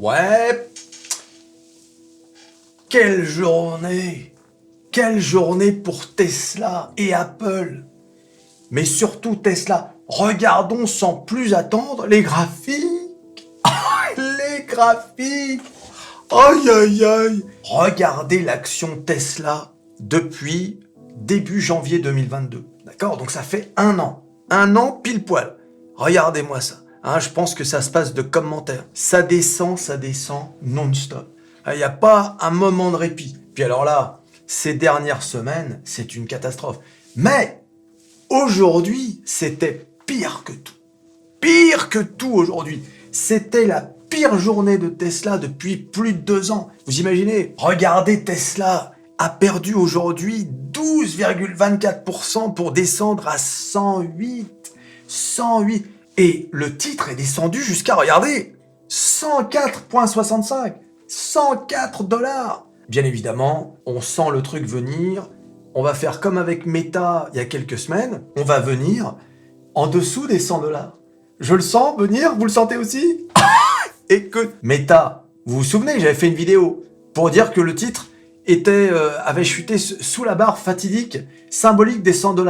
Ouais. Quelle journée! Quelle journée pour Tesla et Apple! Mais surtout Tesla. Regardons sans plus attendre les graphiques. Les graphiques! Aïe aïe aïe! Regardez l'action Tesla depuis début janvier 2022. D'accord? Donc ça fait un an. Un an pile poil. Regardez-moi ça. Hein, je pense que ça se passe de commentaires. Ça descend non-stop. Il n'y a pas un moment de répit. Puis alors là, ces dernières semaines, c'est une catastrophe. Mais aujourd'hui, c'était pire que tout. Pire que tout aujourd'hui. C'était la pire journée de Tesla depuis plus de 2 ans. Vous imaginez? Regardez, Tesla a perdu aujourd'hui 12,24% pour descendre à 108. 108. Et le titre est descendu jusqu'à, regardez, 104,65. 104 $. Bien évidemment, on sent le truc venir. On va faire comme avec Meta il y a quelques semaines. On va venir en dessous des 100 $. Je le sens venir, vous le sentez aussi? Et que Meta, vous vous souvenez, j'avais fait une vidéo pour dire que le titre avait chuté sous la barre fatidique, symbolique des 100 $.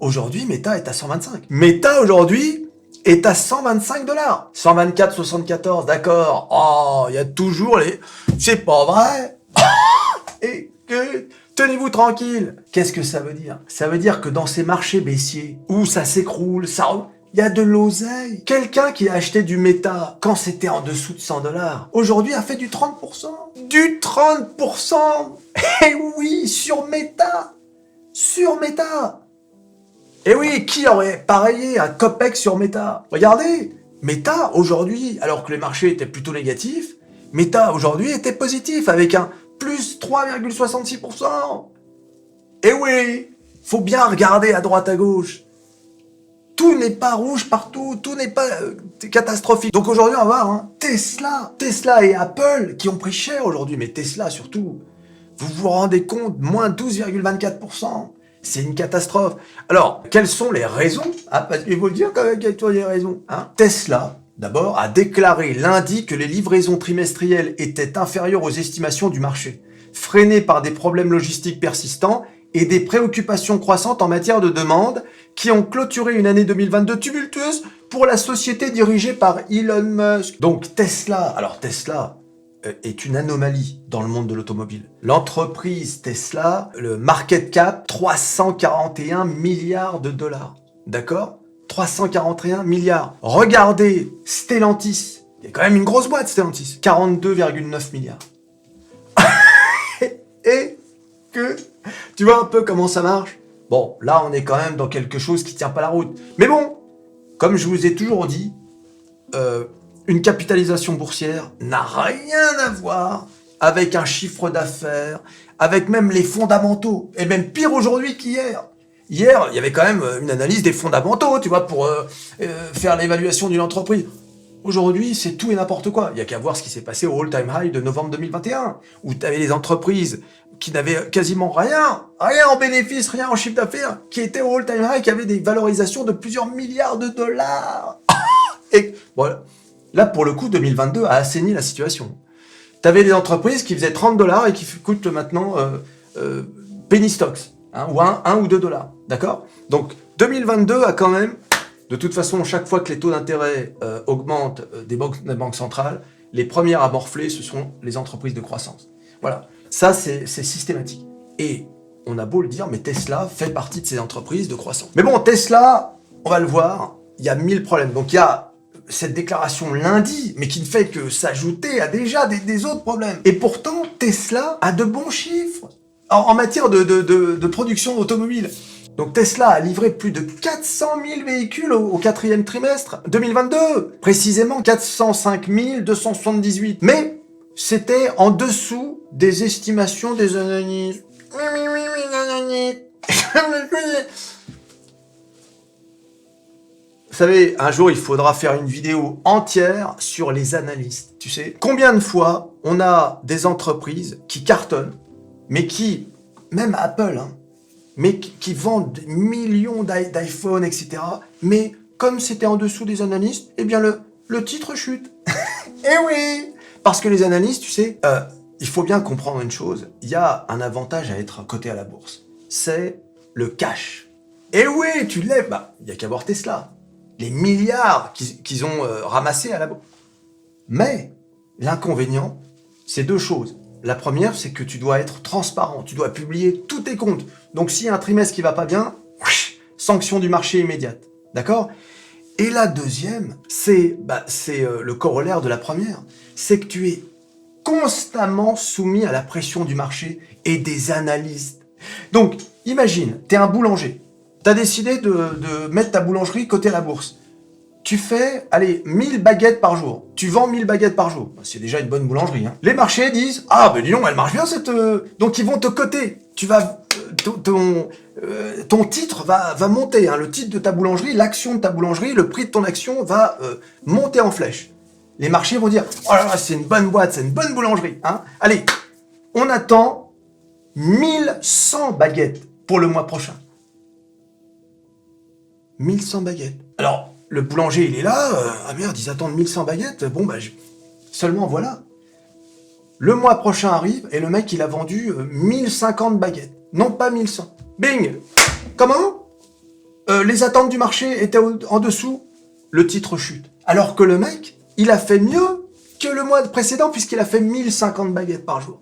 Aujourd'hui, Meta est à 125. Meta aujourd'hui est à 125 $. 124,74, d'accord. Oh, il y a toujours les... C'est pas vrai. Et que... Tenez-vous tranquille. Qu'est-ce que ça veut dire? Ça veut dire que dans ces marchés baissiers, où ça s'écroule, ça... Il y a de l'oseille. Quelqu'un qui a acheté du Meta quand c'était en dessous de 100 $, aujourd'hui a fait du 30%. Du 30%. Eh oui, sur Meta. Sur Meta. Eh oui, qui aurait pareillé un copec sur Meta? Regardez, Meta aujourd'hui, alors que les marchés étaient plutôt négatifs, Meta aujourd'hui était positif avec un plus 3,66%. Eh oui, faut bien regarder à droite à gauche. Tout n'est pas rouge partout, tout n'est pas catastrophique. Donc aujourd'hui, on va voir Tesla et Apple qui ont pris cher aujourd'hui, mais Tesla surtout. Vous vous rendez compte, moins 12,24%. C'est une catastrophe. Alors, quelles sont les raisons? Parce qu'il faut le dire quand même qu'il y a des raisons. Tesla, d'abord, a déclaré lundi que les livraisons trimestrielles étaient inférieures aux estimations du marché, freinées par des problèmes logistiques persistants et des préoccupations croissantes en matière de demande qui ont clôturé une année 2022 tumultueuse pour la société dirigée par Elon Musk. Donc Tesla est une anomalie dans le monde de l'automobile. L'entreprise Tesla, le market cap, 341 milliards de dollars. D'accord? 341 milliards. Regardez Stellantis. Il y a quand même une grosse boîte, Stellantis. 42,9 milliards. Et que... Tu vois un peu comment ça marche? Bon, là, on est quand même dans quelque chose qui tient pas la route. Mais bon, comme je vous ai toujours dit, une capitalisation boursière n'a rien à voir avec un chiffre d'affaires, avec même les fondamentaux. Et même pire aujourd'hui qu'hier. Hier, il y avait quand même une analyse des fondamentaux, tu vois, pour faire l'évaluation d'une entreprise. Aujourd'hui, c'est tout et n'importe quoi. Il n'y a qu'à voir ce qui s'est passé au all-time high de novembre 2021, où tu avais les entreprises qui n'avaient quasiment rien en bénéfice, rien en chiffre d'affaires, qui étaient au all-time high, qui avaient des valorisations de plusieurs milliards de dollars. Et voilà. Là, pour le coup, 2022 a assaini la situation. Tu avais des entreprises qui faisaient 30 $ et qui coûtent maintenant penny stocks, ou 1 ou 2 $. D'accord? Donc, 2022 a quand même... De toute façon, chaque fois que les taux d'intérêt augmentent des banques centrales, les premières à morfler, ce sont les entreprises de croissance. Voilà. Ça, c'est systématique. Et on a beau le dire, mais Tesla fait partie de ces entreprises de croissance. Mais bon, Tesla, on va le voir, il y a 1000 problèmes. Donc, il y a cette déclaration lundi, mais qui ne fait que s'ajouter à déjà des autres problèmes. Et pourtant, Tesla a de bons chiffres en matière de production automobile. Donc Tesla a livré plus de 400 000 véhicules au 4e trimestre 2022. Précisément 405 278. Mais c'était en dessous des estimations des analystes. Vous savez, un jour, il faudra faire une vidéo entière sur les analystes. Tu sais, combien de fois on a des entreprises qui cartonnent, mais qui, même Apple, mais qui vendent des millions d'iPhone, etc. Mais comme c'était en dessous des analystes, eh bien le titre chute. Eh oui! Parce que les analystes, tu sais, il faut bien comprendre une chose, il y a un avantage à être coté à la bourse, c'est le cash. Et oui, tu l'es, il n'y a qu'à voir Tesla. Les milliards qu'ils ont ramassés à la bourse. Mais l'inconvénient, c'est deux choses. La première, c'est que tu dois être transparent, tu dois publier tous tes comptes. Donc s'il y a un trimestre qui va pas bien, sanction du marché immédiate. D'accord ? Et la deuxième, c'est le corollaire de la première, c'est que tu es constamment soumis à la pression du marché et des analystes. Donc, imagine, tu es un boulanger, tu as décidé de mettre ta boulangerie côté à la bourse. Tu fais, 1000 baguettes par jour. Tu vends 1000 baguettes par jour. C'est déjà une bonne boulangerie. Hein. Les marchés disent, ah ben dis donc, elle marche bien cette... Donc ils vont te coter. Tu vas... ton titre va monter. Hein. Le titre de ta boulangerie, l'action de ta boulangerie, le prix de ton action va monter en flèche. Les marchés vont dire, oh là là, c'est une bonne boîte, c'est une bonne boulangerie. Hein. Allez, on attend 1100 baguettes pour le mois prochain. 1100 baguettes. Alors, le boulanger, il est là, ah merde, ils attendent 1100 baguettes, seulement voilà. Le mois prochain arrive, et le mec, il a vendu 1050 baguettes, non pas 1100. Bing! Comment? Les attentes du marché étaient en dessous, le titre chute. Alors que le mec, il a fait mieux que le mois précédent, puisqu'il a fait 1050 baguettes par jour.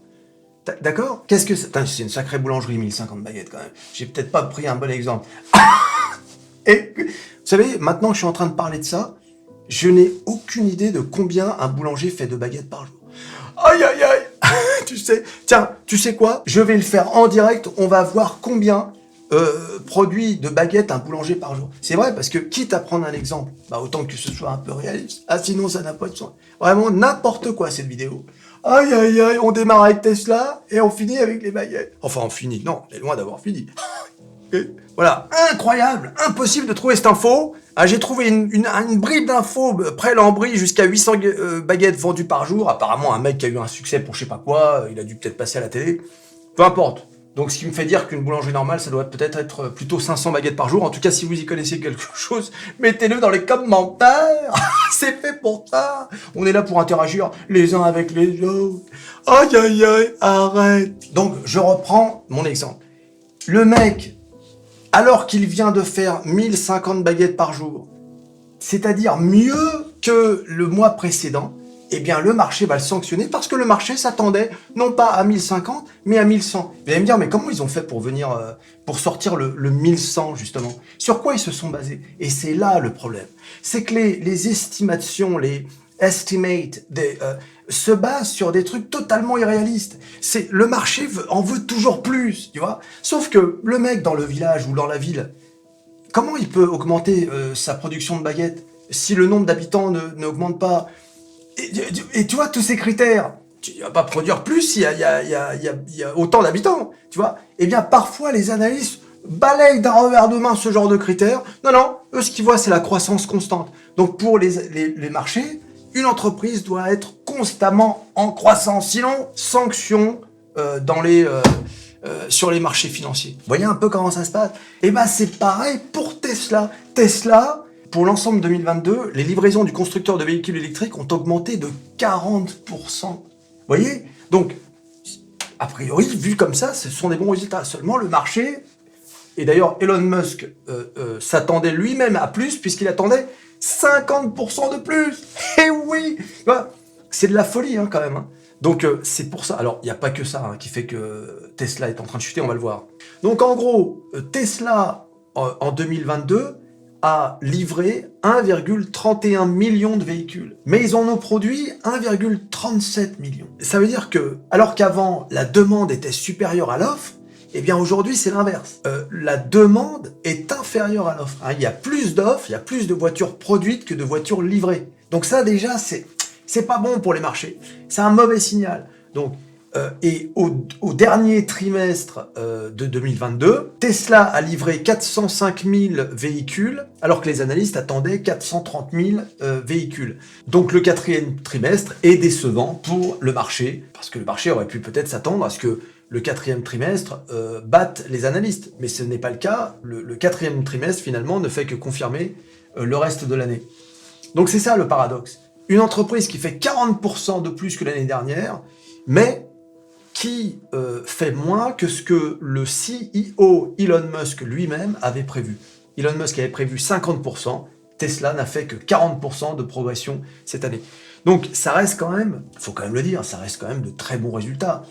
D'accord? Qu'est-ce que c'est? C'est une sacrée boulangerie, 1050 baguettes quand même. J'ai peut-être pas pris un bon exemple. Et... Vous savez, maintenant que je suis en train de parler de ça, je n'ai aucune idée de combien un boulanger fait de baguettes par jour. Aïe, aïe, aïe. Tu sais quoi? Je vais le faire en direct, on va voir combien produit de baguettes un boulanger par jour. C'est vrai, parce que quitte à prendre un exemple, autant que ce soit un peu réaliste. Ah, sinon ça n'a pas de sens. Vraiment n'importe quoi cette vidéo. Aïe, aïe, aïe, on démarre avec Tesla et on finit avec les baguettes. Enfin, on finit, non, on est loin d'avoir fini. Voilà, incroyable, impossible de trouver cette info. Ah, j'ai trouvé une bribe d'infos près Lambry jusqu'à 800 baguettes vendues par jour. Apparemment, un mec qui a eu un succès pour je sais pas quoi, il a dû peut-être passer à la télé. Peu importe. Donc, ce qui me fait dire qu'une boulangerie normale, ça doit peut-être être plutôt 500 baguettes par jour. En tout cas, si vous y connaissez quelque chose, mettez-le dans les commentaires. C'est fait pour ça. On est là pour interagir les uns avec les autres. Aïe, aïe, aïe, arrête. Donc, je reprends mon exemple. Le mec... alors qu'il vient de faire 1050 baguettes par jour, c'est-à-dire mieux que le mois précédent, eh bien le marché va le sanctionner parce que le marché s'attendait non pas à 1050, mais à 1100. Vous allez me dire, mais comment ils ont fait pour pour sortir le 1100 justement? Sur quoi ils se sont basés? Et c'est là le problème. C'est que les estimations, les estimates, se basent sur des trucs totalement irréalistes. Le marché en veut toujours plus, tu vois. Sauf que le mec dans le village ou dans la ville, comment il peut augmenter sa production de baguettes si le nombre d'habitants n'augmente pas? Et tu vois, tous ces critères, tu vas pas produire plus s'il y a autant d'habitants, tu vois. Eh bien, parfois, les analystes balayent d'un revers de main ce genre de critères. Non, eux, ce qu'ils voient, c'est la croissance constante. Donc, pour les marchés, une entreprise doit être constamment en croissance, sinon sanction sur les marchés financiers. Vous voyez un peu comment ça se passe? Eh ben c'est pareil pour Tesla. Tesla, pour l'ensemble 2022, les livraisons du constructeur de véhicules électriques ont augmenté de 40%. Vous voyez? Donc, a priori, vu comme ça, ce sont des bons résultats. Seulement le marché, et d'ailleurs Elon Musk s'attendait lui-même à plus, puisqu'il attendait 50% de plus. Eh oui, c'est de la folie quand même. Donc c'est pour ça. Alors il n'y a pas que ça qui fait que Tesla est en train de chuter, on va le voir. Donc en gros, Tesla en 2022 a livré 1,31 million de véhicules. Mais ils en ont produit 1,37 million. Ça veut dire que, alors qu'avant la demande était supérieure à l'offre, eh bien aujourd'hui c'est l'inverse. La demande est inférieure à l'offre. Il y a plus d'offres, il y a plus de voitures produites que de voitures livrées. Donc ça déjà c'est pas bon pour les marchés. C'est un mauvais signal. Donc et au dernier trimestre de 2022, Tesla a livré 405 000 véhicules, alors que les analystes attendaient 430 000 véhicules. Donc le quatrième trimestre est décevant pour le marché, parce que le marché aurait pu peut-être s'attendre à ce que le quatrième trimestre batte les analystes. Mais ce n'est pas le cas. Le quatrième trimestre, finalement, ne fait que confirmer le reste de l'année. Donc c'est ça le paradoxe. Une entreprise qui fait 40% de plus que l'année dernière, mais qui fait moins que ce que le CEO Elon Musk lui-même avait prévu. Elon Musk avait prévu 50%, Tesla n'a fait que 40% de progression cette année. Donc ça reste quand même, il faut quand même le dire, ça reste quand même de très bons résultats.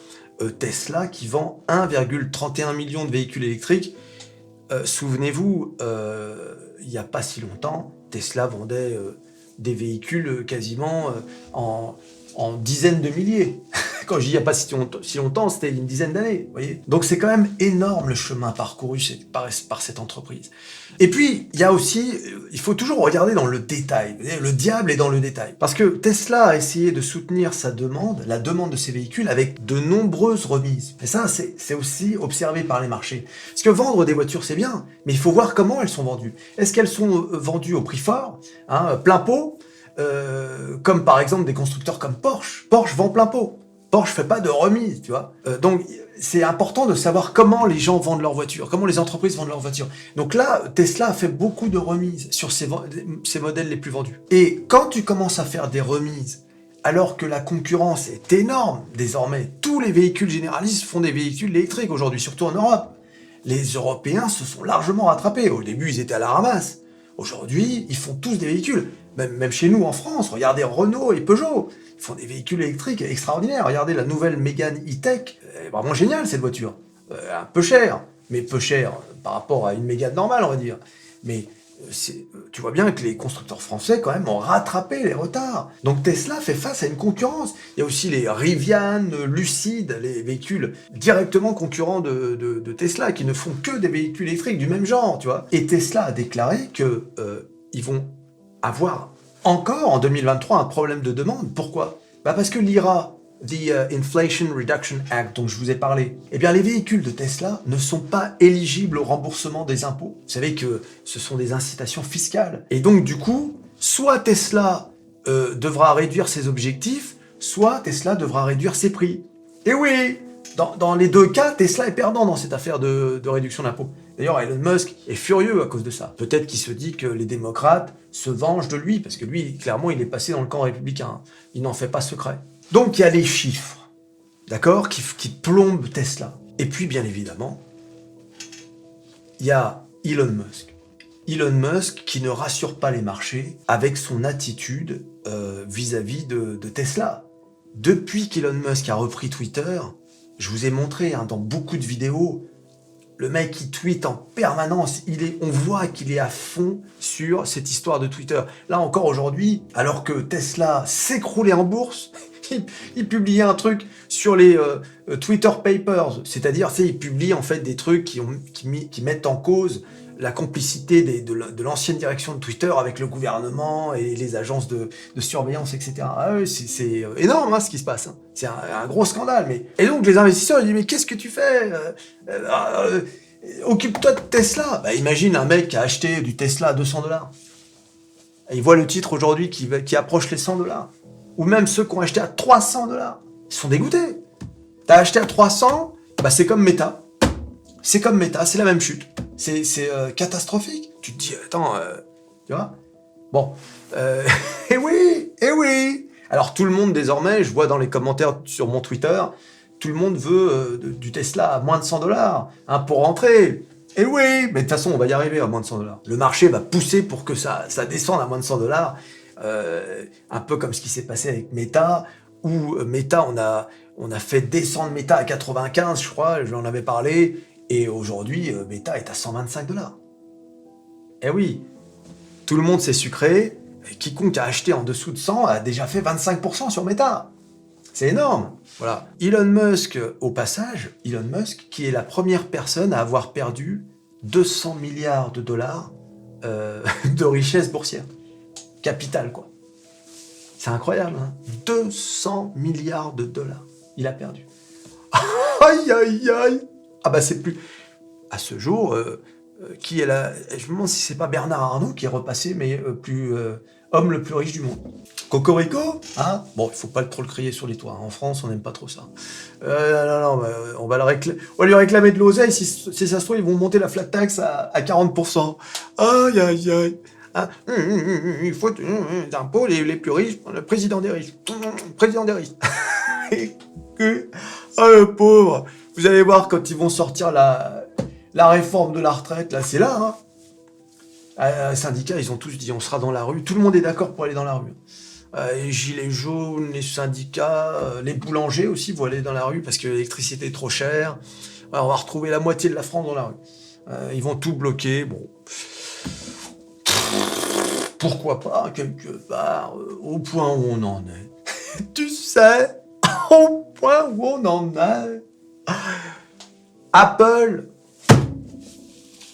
Tesla qui vend 1,31 million de véhicules électriques. Souvenez-vous, il n'y a pas si longtemps, Tesla vendait des véhicules quasiment en dizaines de milliers. Quand je dis il n'y a pas si longtemps, c'était une dizaine d'années, vous voyez. Donc c'est quand même énorme le chemin parcouru par cette entreprise. Et puis, il y a aussi, il faut toujours regarder dans le détail. Le diable est dans le détail. Parce que Tesla a essayé de soutenir sa demande, la demande de ses véhicules, avec de nombreuses remises. Et ça, c'est aussi observé par les marchés. Parce que vendre des voitures, c'est bien, mais il faut voir comment elles sont vendues. Est-ce qu'elles sont vendues au prix fort, plein pot, comme par exemple des constructeurs comme Porsche. Porsche vend plein pot. Porsche fait pas de remise, tu vois. Donc c'est important de savoir comment les gens vendent leurs voitures, comment les entreprises vendent leurs voitures. Donc là, Tesla a fait beaucoup de remises sur ses modèles les plus vendus. Et quand tu commences à faire des remises, alors que la concurrence est énorme désormais, tous les véhicules généralistes font des véhicules électriques aujourd'hui, surtout en Europe. Les Européens se sont largement rattrapés. Au début, ils étaient à la ramasse. Aujourd'hui, ils font tous des véhicules. Même chez nous en France, regardez Renault et Peugeot. Ils font des véhicules électriques extraordinaires. Regardez la nouvelle Mégane E-Tech. Elle est vraiment géniale cette voiture. Un peu chère, mais peu chère par rapport à une Mégane normale, on va dire. Mais tu vois bien que les constructeurs français, quand même, ont rattrapé les retards. Donc Tesla fait face à une concurrence. Il y a aussi les Rivian, Lucid, les véhicules directement concurrents de Tesla, qui ne font que des véhicules électriques du même genre, tu vois. Et Tesla a déclaré que ils vont avoir encore en 2023 un problème de demande. Pourquoi ? Parce que l'IRA, the Inflation Reduction Act, dont je vous ai parlé, eh bien les véhicules de Tesla ne sont pas éligibles au remboursement des impôts. Vous savez que ce sont des incitations fiscales. Et donc du coup, soit Tesla devra réduire ses objectifs, soit Tesla devra réduire ses prix. Et oui, dans les deux cas, Tesla est perdant dans cette affaire de réduction d'impôts. D'ailleurs, Elon Musk est furieux à cause de ça. Peut-être qu'il se dit que les démocrates se vengent de lui, parce que lui, clairement, il est passé dans le camp républicain. Il n'en fait pas secret. Donc, il y a les chiffres, d'accord, qui plombent Tesla. Et puis, bien évidemment, il y a Elon Musk. Elon Musk qui ne rassure pas les marchés avec son attitude vis-à-vis de Tesla. Depuis qu'Elon Musk a repris Twitter, je vous ai montré dans beaucoup de vidéos, le mec il tweet en permanence, on voit qu'il est à fond sur cette histoire de Twitter. Là encore aujourd'hui, alors que Tesla s'écroulait en bourse, il publiait un truc sur les Twitter Papers, c'est-à-dire il publie en fait des trucs qui mettent en cause la complicité de l'ancienne direction de Twitter avec le gouvernement et les agences de surveillance, etc. Ah oui, c'est énorme ce qui se passe. C'est un gros scandale. Et donc les investisseurs ils disent mais qu'est-ce que tu fais occupe-toi de Tesla. Imagine un mec qui a acheté du Tesla à $200. Et il voit le titre aujourd'hui qui approche les $100. Ou même ceux qui ont acheté à $300. Ils sont dégoûtés. T'as acheté à 300, c'est comme Meta. C'est comme Meta, c'est la même chute. C'est catastrophique. Tu te dis, attends, tu vois ? Bon, eh oui. Alors tout le monde désormais, je vois dans les commentaires sur mon Twitter, tout le monde veut du Tesla à moins de $100 pour rentrer. Eh oui, mais de toute façon, on va y arriver à moins de $100. Le marché va pousser pour que ça descende à moins de $100. Un peu comme ce qui s'est passé avec Meta, où Meta, on a fait descendre Meta à 95, je crois, j'en avais parlé, et aujourd'hui, Meta est à $125. Eh oui, tout le monde s'est sucré, et quiconque a acheté en dessous de 100 a déjà fait 25% sur Meta. C'est énorme. Voilà. Elon Musk, au passage, Elon Musk, qui est la première personne à avoir perdu 200 milliards de dollars de richesse boursière. Capital, quoi. C'est incroyable, 200 milliards de dollars. Il a perdu. Aïe. C'est plus... À ce jour, qui est là... Je me demande si c'est pas Bernard Arnault qui est repassé, mais homme le plus riche du monde. Cocorico, Bon, il faut pas trop le crier sur les toits. En France, on n'aime pas trop ça. Non, on va lui réclamer de l'oseille. Si ça se trouve, ils vont monter la flat tax à 40%. Aïe. Hein, il faut les impôts les plus riches, le président des riches. Président des riches. Et que... Oh le pauvre. Vous allez voir quand ils vont sortir la réforme de la retraite, là, c'est là, hein. Les syndicats, ils ont tous dit on sera dans la rue. Tout le monde est d'accord pour aller dans la rue. Les gilets jaunes, les syndicats, les boulangers aussi vont aller dans la rue parce que l'électricité est trop chère. On va retrouver la moitié de la France dans la rue. Ils vont tout bloquer. Bon, pourquoi pas quelque part au point où on en est. Tu sais, au point où on en est. Apple,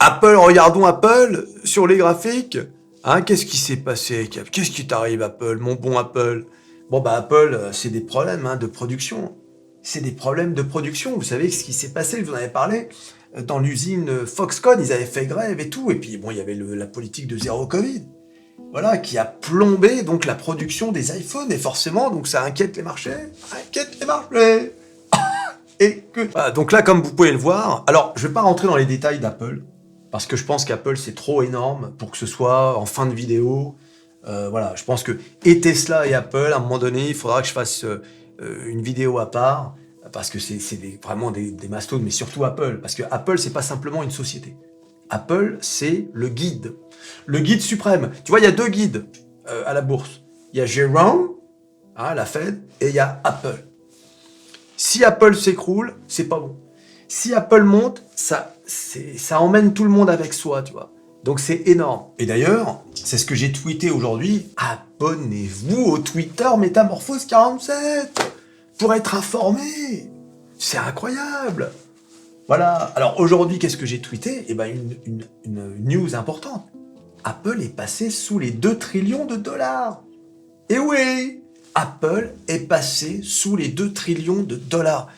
regardons Apple sur les graphiques. Hein, qu'est-ce qui s'est passé? Qu'est-ce qui t'arrive, Apple, mon bon Apple? Bon, bah, Apple, c'est des problèmes de production. C'est des problèmes de production. Vous savez ce qui s'est passé, je vous en avais parlé, dans l'usine Foxconn, ils avaient fait grève et tout. Et puis, bon, il y avait la politique de zéro Covid. Voilà, qui a plombé donc la production des iPhones. Et forcément, donc ça inquiète les marchés. Et que... Voilà, donc là, comme vous pouvez le voir, alors, je vais pas rentrer dans les détails d'Apple, parce que je pense qu'Apple, c'est trop énorme pour que ce soit en fin de vidéo. Voilà, je pense que et Tesla et Apple, à un moment donné, il faudra que je fasse une vidéo à part, parce que c'est vraiment des mastodontes, mais surtout Apple, parce que Apple, c'est pas simplement une société. Apple, c'est le guide suprême. Tu vois, il y a deux guides à la bourse. Il y a Jérôme, la Fed, et il y a Apple. Si Apple s'écroule, c'est pas bon. Si Apple monte, ça emmène tout le monde avec soi, tu vois. Donc c'est énorme. Et d'ailleurs, c'est ce que j'ai tweeté aujourd'hui. Abonnez-vous au Twitter Métamorphose47 pour être informé. C'est incroyable. Voilà. Alors aujourd'hui, qu'est-ce que j'ai tweeté? Eh ben une news importante. Apple est passé sous les 2 trillions de dollars. Et oui, Apple est passé sous les 2 trillions de dollars.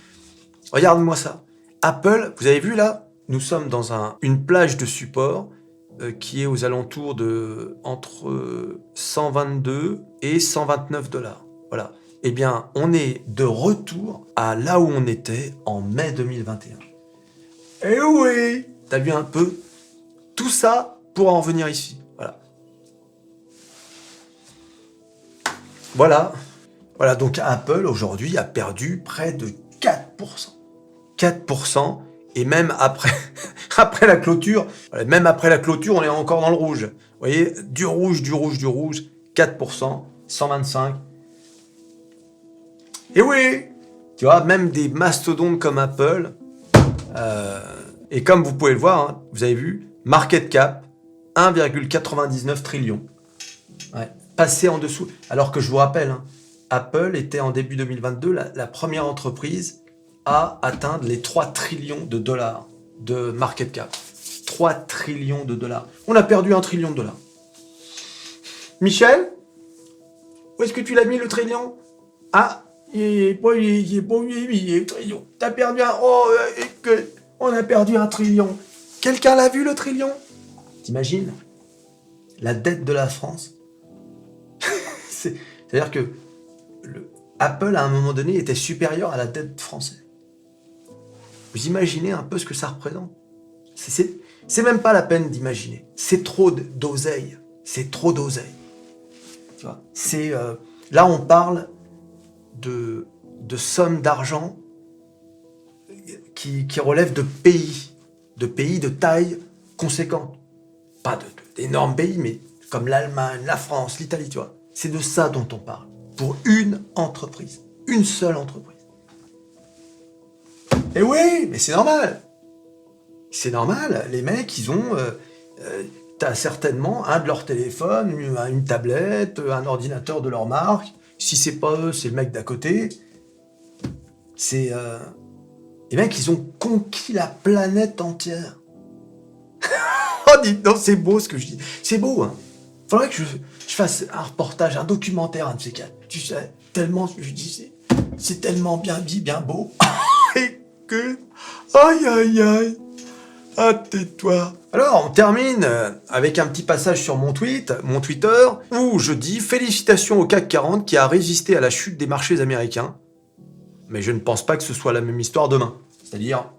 Regarde-moi ça. Apple, vous avez vu là, nous sommes dans une plage de support qui est aux alentours de entre 122 et 129 dollars. Voilà. Eh bien, on est de retour à là où on était en mai 2021. Eh oui, t'as vu un peu tout ça pour en venir ici. Voilà, donc Apple aujourd'hui a perdu près de 4%. 4%, et même après la clôture, on est encore dans le rouge. Vous voyez, du rouge, 4%, 125. Et oui, tu vois, même des mastodontes comme Apple, et comme vous pouvez le voir, vous avez vu, market cap, 1,99 trillion. Ouais, passé en dessous. Alors que je vous rappelle, Apple était en début 2022 la première entreprise à atteindre les 3 trillions de dollars de market cap. 3 trillions de dollars. On a perdu 1 trillion de dollars. Michel, où est-ce que tu l'as mis le trillion? Il est pas le trillion. T'as perdu on a perdu 1 trillion. Quelqu'un l'a vu le trillion? T'imagines? La dette de la France. C'est-à-dire que Apple, à un moment donné, était supérieur à la dette française. Vous imaginez un peu ce que ça représente? C'est même pas la peine d'imaginer. C'est trop d'oseille. C'est trop d'oseille. Tu vois, là, on parle de sommes d'argent qui relèvent de pays de taille conséquente. Pas d'énormes pays, mais comme l'Allemagne, la France, l'Italie, tu vois. C'est de ça dont on parle. Pour une entreprise. Une seule entreprise. Et oui, mais c'est normal. C'est normal. Les mecs, ils ont... t'as certainement un de leurs téléphones, une tablette, un ordinateur de leur marque. Si c'est pas eux, c'est le mec d'à côté. Les mecs, ils ont conquis la planète entière. Oh, dites donc, c'est beau ce que je dis. C'est beau, hein. Faudrait que je fasse un reportage, un documentaire, un de ces quatre. Tu sais, tellement ce que je dis, c'est tellement bien dit, bien beau. Et que... Aïe, aïe, aïe. Ah, tais-toi. Alors, on termine avec un petit passage sur mon Twitter, où je dis « Félicitations au CAC 40 qui a résisté à la chute des marchés américains. Mais je ne pense pas que ce soit la même histoire demain. » C'est-à-dire,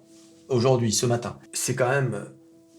aujourd'hui, ce matin. C'est quand même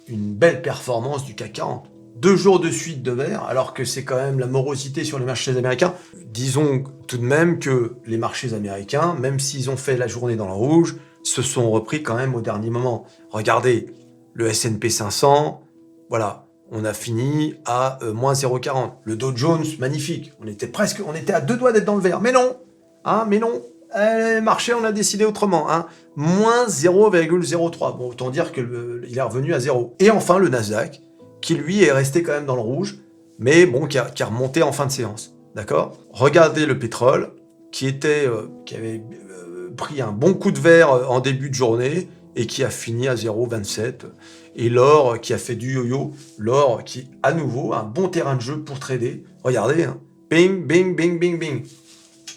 une belle performance du CAC 40. 2 jours de suite de vert, alors que c'est quand même la morosité sur les marchés américains. Disons tout de même que les marchés américains, même s'ils ont fait la journée dans le rouge, se sont repris quand même au dernier moment. Regardez, le S&P 500, voilà, on a fini à moins 0,40. Le Dow Jones, magnifique. On était à 2 doigts d'être dans le vert. Mais non, hein, mais non. Le marché, on a décidé autrement. Hein. Moins 0,03. Bon, autant dire qu'il est revenu à 0. Et enfin, le Nasdaq, qui lui est resté quand même dans le rouge, mais bon, qui a remonté en fin de séance. D'accord ? Regardez le pétrole, qui avait pris un bon coup de vert en début de journée, et qui a fini à 0,27. Et l'or qui a fait du yo-yo, l'or qui, à nouveau, un bon terrain de jeu pour trader. Regardez, hein. Bing, bing, bing, bing, bing.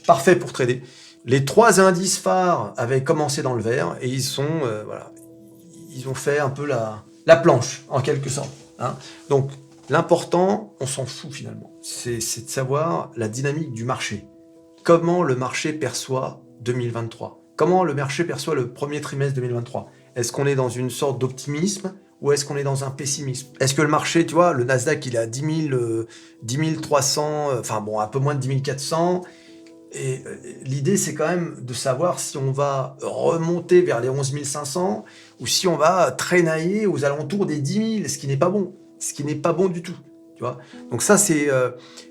Parfait pour trader. Les 3 indices phares avaient commencé dans le vert et ils ont fait un peu la planche, en quelque sorte. Hein. Donc, l'important, on s'en fout finalement, c'est de savoir la dynamique du marché. Comment le marché perçoit 2023 ? Comment le marché perçoit le premier trimestre 2023 ? Est-ce qu'on est dans une sorte d'optimisme ou est-ce qu'on est dans un pessimisme ? Est-ce que le marché, tu vois, le Nasdaq, il est à 10 300, enfin bon, un peu moins de 10 400. Et l'idée, c'est quand même de savoir si on va remonter vers les 11 500 ou si on va traînailler aux alentours des 10 000, ce qui n'est pas bon. Ce qui n'est pas bon du tout. Tu vois ? Donc ça, c'est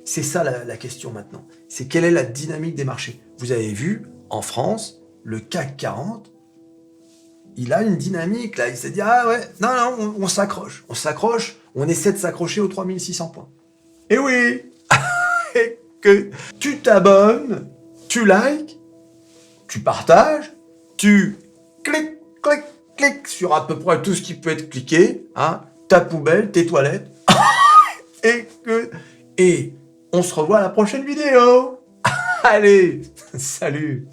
ça la question maintenant. C'est quelle est la dynamique des marchés ? Vous avez vu, en France, le CAC 40, il a une dynamique, là. Il s'est dit, ah ouais, non, on s'accroche. On s'accroche, on essaie de s'accrocher aux 3600 points. Et oui et que tu t'abonnes, tu likes, tu partages, tu cliques sur à peu près tout ce qui peut être cliqué, hein, ta poubelle, tes toilettes, et on se revoit à la prochaine vidéo. Allez, salut.